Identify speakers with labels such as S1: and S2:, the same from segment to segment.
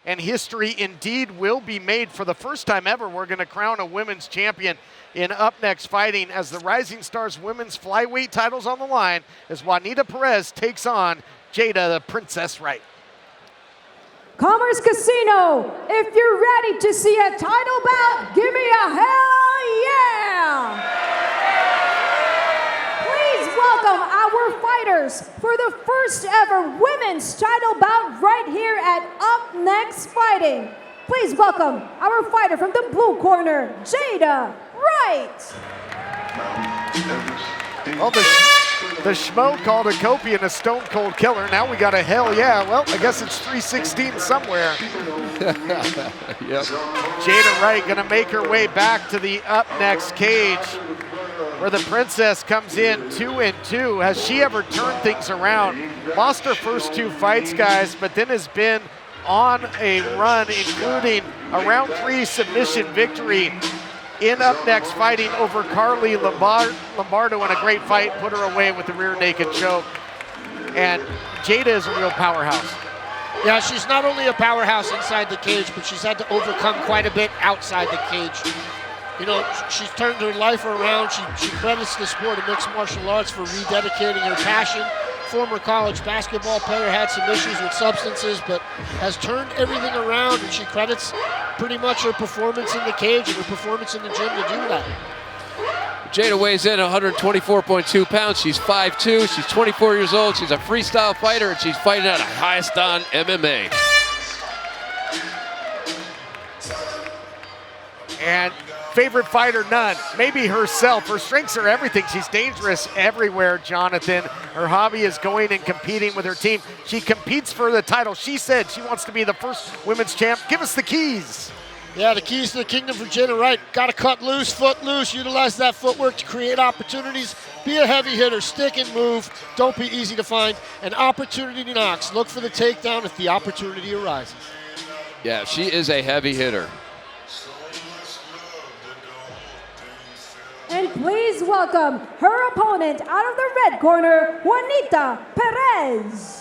S1: and history indeed will be made. For the first time ever, we're going to crown a women's champion in Up Next Fighting as the Rising Stars women's flyweight titles on the line as Juanita Perez takes on Jada the Princess Wright.
S2: Commerce Casino, if you're ready to see a title bout, give me a hell yeah! Please welcome our fighters for the first ever women's title bout right here at Up Next Fighting. Please welcome our fighter from the blue corner, Jada Wright.
S1: Well, the schmo called a Kopi and a stone cold killer. Now we got a hell yeah. Well, I guess it's 316 somewhere.
S3: Yep.
S1: Jada Wright gonna make her way back to the Up Next cage where the Princess comes in 2-2. Has she ever turned things around? Lost her first 2 fights, guys, but then has been on a run, including a round 3 submission victory in Up Next Fighting over Carly Lombardo in a great fight, put her away with the rear naked choke. And Jada is a real powerhouse.
S4: Yeah, she's not only a powerhouse inside the cage, but she's had to overcome quite a bit outside the cage. You know, she's turned her life around. She credits the sport of mixed martial arts for rededicating her passion. Former college basketball player, had some issues with substances, but has turned everything around, and she credits pretty much her performance in the cage and her performance in the gym to do that.
S3: Jada weighs in 124.2 pounds. She's 5'2". She's 24 years old. She's a freestyle fighter, and she's fighting at a highest on MMA.
S1: And favorite fighter, none. Maybe herself. Her strengths are everything. She's dangerous everywhere, Jonathan. Her hobby is going and competing with her team. She competes for the title. She said she wants to be the first women's champ. Give us the keys.
S4: Yeah, the keys to the kingdom for Jada Wright. Got to cut loose, foot loose, utilize that footwork to create opportunities. Be a heavy hitter, stick and move. Don't be easy to find. An opportunity knocks. Look for the takedown if the opportunity arises.
S3: Yeah, she is a heavy hitter.
S2: And please welcome her opponent out of the red corner, Juanita Perez.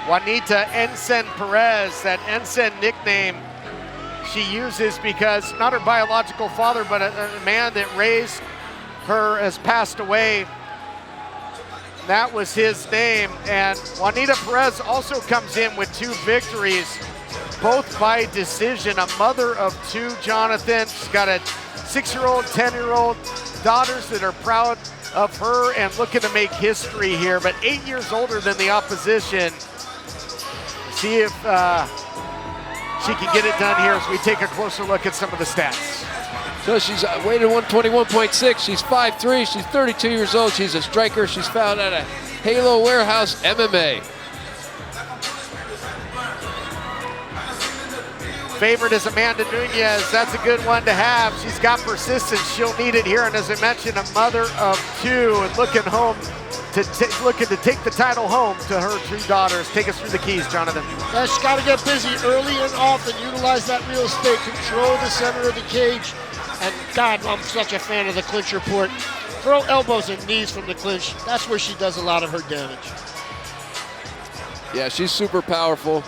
S1: Juanita Ensign Perez, that Ensign nickname she uses because not her biological father, but a man that raised her has passed away. That was his name. And Juanita Perez also comes in with 2 victories, both by decision. A mother of 2, Jonathan. She's got a 6-year-old, 10-year-old daughters that are proud of her and looking to make history here, but 8 years older than the opposition. See if she can get it done here as we take a closer look at some of the stats.
S3: So she's weighted 121.6. She's 5'3". She's 32 years old. She's a striker. She's found at a Halo Warehouse MMA.
S1: Favorite is Amanda Nunez. That's a good one to have. She's got persistence. She'll need it here. And as I mentioned, a mother of 2 and looking to take the title home to her 2 daughters. Take us through the keys, Jonathan.
S4: Yeah, she's got to get busy early and often. Utilize that real estate. Control the center of the cage. And God, I'm such a fan of the clinch report. Throw elbows and knees from the clinch. That's where she does a lot of her damage.
S3: Yeah, she's super powerful.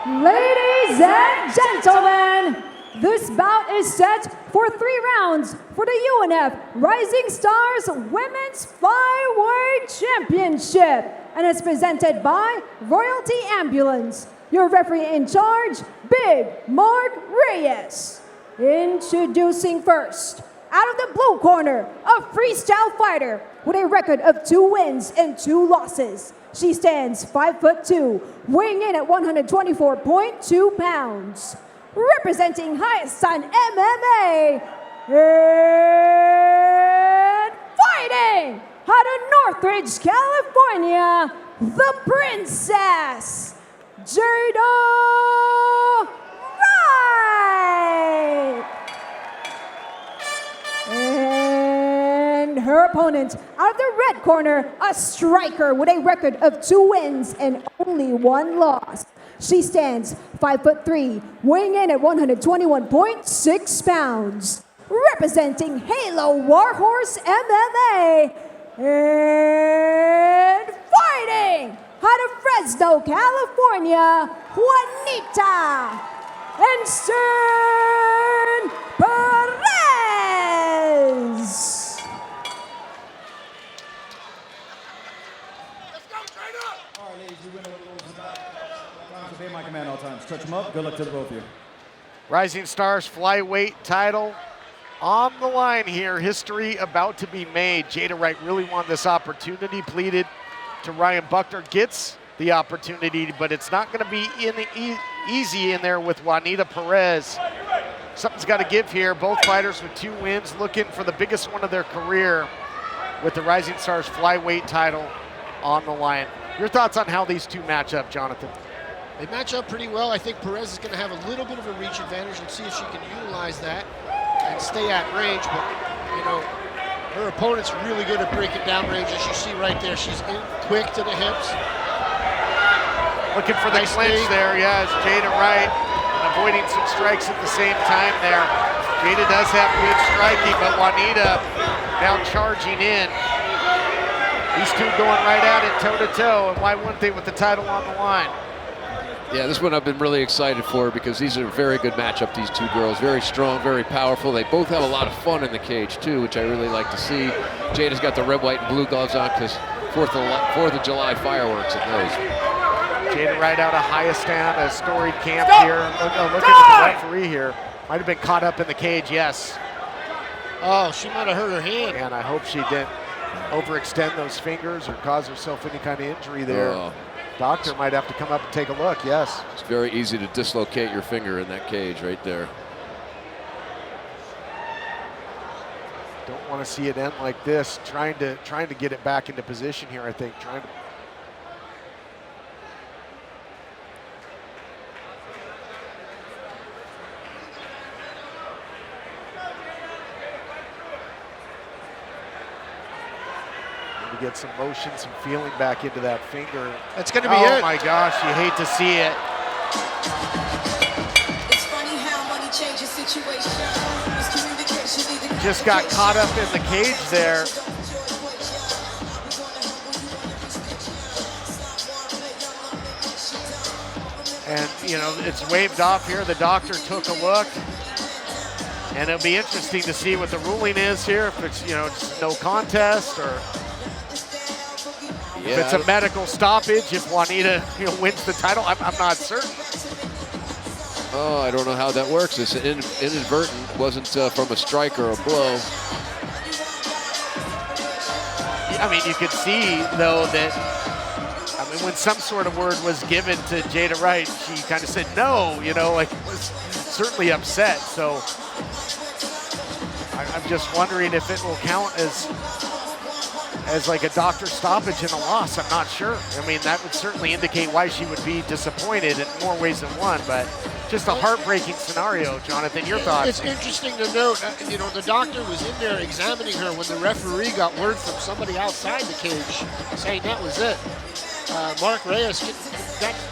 S2: Ladies and gentlemen, this bout is set for 3 rounds for the UNF Rising Stars Women's Flyweight Championship, and it's presented by Royalty Ambulance. Your referee in charge, Big Mark Reyes. Introducing first, out of the blue corner, a freestyle fighter with a record of 2 wins and 2 losses. She stands 5'2", weighing in at 124.2 pounds. Representing highest on MMA, and fighting out of Northridge, California, the Princess, Jada Wright. And her opponent out of the red corner, a striker with a record of 2 wins and only 1 loss. She stands 5'3", weighing in at 121.6 pounds. representing Halo Warhorse MMA, and fighting out of Fresno, California, Juanita Ensign Perez.
S5: All right, ladies, you win over those to obey my command all times. Touch them up. Good luck to the both of you.
S1: Rising Stars flyweight title on the line here. History about to be made. Jada Wright really wanted this opportunity, pleaded to Ryan Buckner, gets the opportunity, but it's not going to be easy in there with Juanita Perez. Something's got to give here. Both fighters with 2 wins, looking for the biggest one of their career with the Rising Stars flyweight title on the line. Your thoughts on how these two match up, Jonathan?
S4: They match up pretty well. I think Perez is going to have a little bit of a reach advantage. Let's see if she can utilize that and stay at range. But, you know, her opponent's really good at breaking down range, as you see right there. She's in quick to the hips.
S1: Looking for the clinch there, yeah, as Jada Wright avoiding some strikes at the same time there. Jada does have good striking, but Wanita now charging in. These two going right at it toe-to-toe, and why wouldn't they with the title on the line?
S3: Yeah, this one I've been really excited for because these are a very good matchup, these two girls. Very strong, very powerful. They both have a lot of fun in the cage, too, which I really like to see. Jada's got the red, white, and blue gloves on because 4th of July fireworks at those.
S1: Jada Wright out of Highestan, a storied camp here. Look at the referee here. Might have been caught up in the cage, yes.
S4: Oh, she might have hurt her hand.
S1: And I hope she didn't overextend those fingers or cause herself any kind of injury there.
S3: Oh.
S1: Doctor might have to come up and take a look, yes.
S3: It's very easy to dislocate your finger in that cage right there.
S1: Don't want to see it end like this. Trying to get it back into position here, I think. To get some motion, some feeling back into that finger.
S4: That's going to be it.
S1: Oh my gosh, you hate to see it.
S6: It's funny how money changes situation.
S1: Just got caught up in the cage there. And, you know, it's waved off here. The doctor took a look. And it'll be interesting to see what the ruling is here. If it's, you know, just no contest or if it's a medical stoppage, if Wanita, you know, wins the title, I'm not certain.
S3: Oh, I don't know how that works. It's inadvertent. Wasn't from a strike or a blow.
S1: I mean, you could see, though, that, I mean, when some sort of word was given to Jada Wright, she kind of said no, you know, like was certainly upset. So I'm just wondering if it will count as like a doctor stoppage and a loss. I'm not sure. I mean, that would certainly indicate why she would be disappointed in more ways than one, but just a heartbreaking scenario. Jonathan, your thoughts?
S4: It's interesting to note, you know, the doctor was in there examining her when the referee got word from somebody outside the cage saying that was it. Mark Reyes,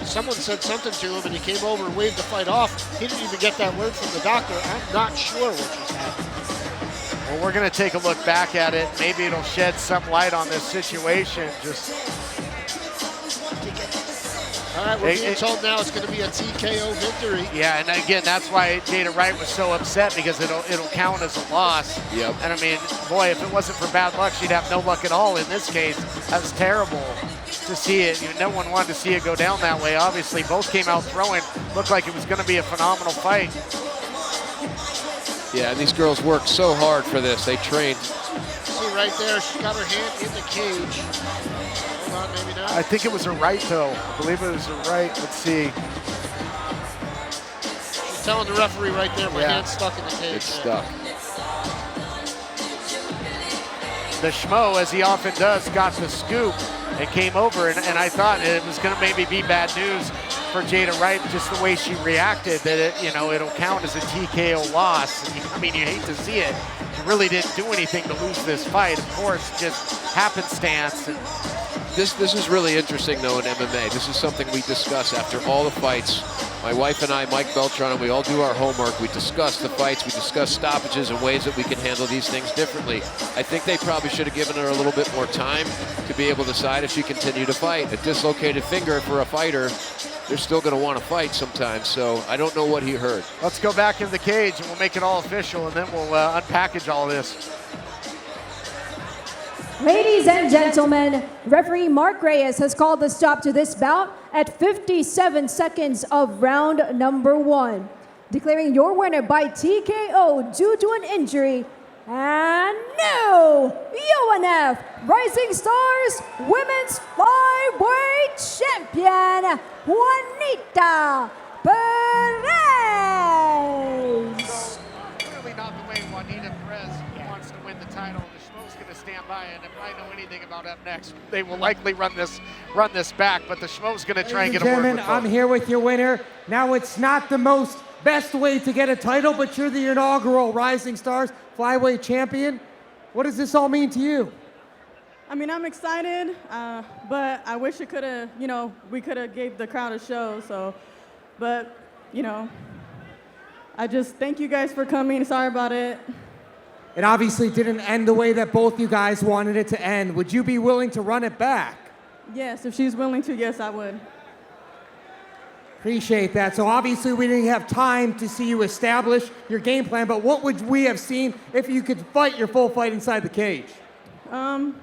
S4: someone said something to him and he came over and waved the fight off. He didn't even get that word from the doctor. I'm not sure what just happened.
S1: Well, we're going to take a look back at it. Maybe it'll shed some light on this situation.
S4: All right, we're being told now it's going to be a TKO victory.
S1: Yeah, and again, that's why Jada Wright was so upset, because it'll count as a loss.
S3: Yep.
S1: And I mean, boy, if it wasn't for bad luck, she'd have no luck at all in this case. That was terrible to see it. You know, no one wanted to see it go down that way. Obviously, both came out throwing. Looked like it was going to be a phenomenal fight.
S3: Yeah, and these girls worked so hard for this. They trained.
S4: See right there, she got her hand in the cage. Hold on, maybe not.
S1: I think it was her right, though. I believe it was her right. Let's see.
S4: She's telling the referee right there, my hand's stuck in the cage.
S3: It's stuck.
S1: The Schmo, as he often does, got the scoop and came over, and I thought it was going to maybe be bad news for Jada Wright, just the way she reacted, that it'll count as a TKO loss. I mean, you hate to see it. She really didn't do anything to lose this fight. Of course, just happenstance.
S3: This is really interesting, though, in MMA. This is something we discuss after all the fights My wife and I, Mike Beltran, we all do our homework. We discuss the fights. We discuss stoppages and ways that we can handle these things differently. I think they probably should have given her a little bit more time to be able to decide if she continued to fight. A dislocated finger for a fighter, they're still going to want to fight sometimes. So I don't know what he heard.
S1: Let's go back in the cage and we'll make it all official, and then we'll unpackage all this.
S2: Ladies and gentlemen, referee Mark Reyes has called the stop to this bout at 57 seconds of round number 1, declaring your winner by TKO due to an injury, and new UNF Rising Stars Women's Flyweight Champion, Juanita Perez.
S1: Clearly not the way Juanita Perez wants to win the title. Going to stand by, and if I know anything about up next, they will likely run this back, but the Schmo's going to try and get a word with both.
S7: I'm here with your winner. Now, it's not the most best way to get a title, but you're the inaugural Rising Stars Flyweight Champion. What does this all mean to you?
S8: I mean, I'm excited, but I wish it could have, we could have gave the crowd a show, but, I just thank you guys for coming. Sorry about it.
S7: It obviously didn't end the way that both you guys wanted it to end. Would you be willing to run it back?
S8: Yes, if she's willing to, yes, I would.
S7: Appreciate that. So obviously we didn't have time to see you establish your game plan, but what would we have seen if you could fight your full fight inside the cage?
S8: Standoff.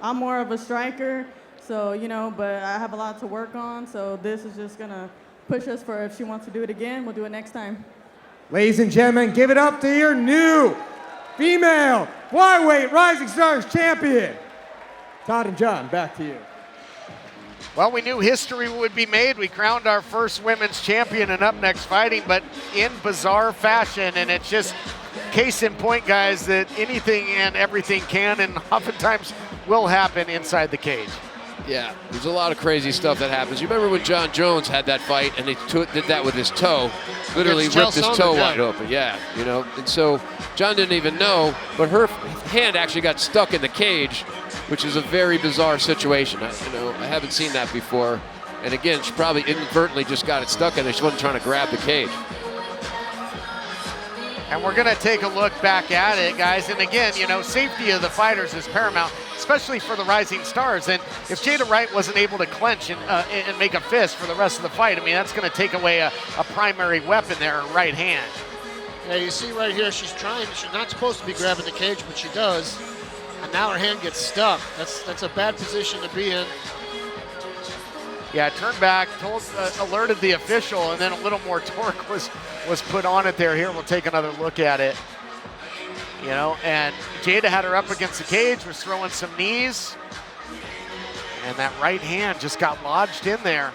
S8: I'm more of a striker, so, but I have a lot to work on, so this is just going to push us for if she wants to do it again, we'll do it next time.
S7: Ladies and gentlemen, give it up to your new female flyweight Rising Stars champion. Todd and John, back to you.
S1: Well, we knew history would be made. We crowned our first women's champion in Up Next Fighting, but in bizarre fashion, and it's just case in point, guys, that anything and everything can and oftentimes will happen inside the cage.
S3: Yeah, there's a lot of crazy stuff that happens. You remember when John Jones had that fight and he did that with his toe, literally ripped his toe wide open. Yeah, and so John didn't even know, but her hand actually got stuck in the cage, which is a very bizarre situation. I haven't seen that before. And again, she probably inadvertently just got it stuck in there. She wasn't trying to grab the cage.
S1: And we're going to take a look back at it, guys. And again, safety of the fighters is paramount, especially for the Rising Stars. And if Jada Wright wasn't able to clench and make a fist for the rest of the fight, I mean, that's going to take away a primary weapon there, her right hand.
S4: Yeah, you see right here, she's not supposed to be grabbing the cage, but she does. And now her hand gets stuck. That's a bad position to be in.
S1: Yeah, turned back, alerted the official, and then a little more torque was put on it there. Here, we'll take another look at it. And Jada had her up against the cage, was throwing some knees, and that right hand just got lodged in there.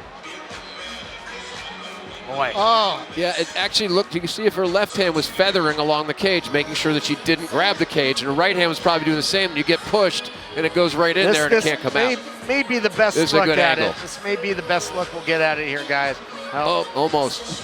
S1: Boy.
S4: Oh.
S3: Yeah, it actually looked, you can see if her left hand was feathering along the cage, making sure that she didn't grab the cage, and her right hand was probably doing the same, and you get pushed, and it goes right in there, and it can't come out.
S1: May be the best
S3: This is
S1: look
S3: a good
S1: at
S3: angle.
S1: it. This may be the best look we'll get at it here, guys.
S3: Oh, almost.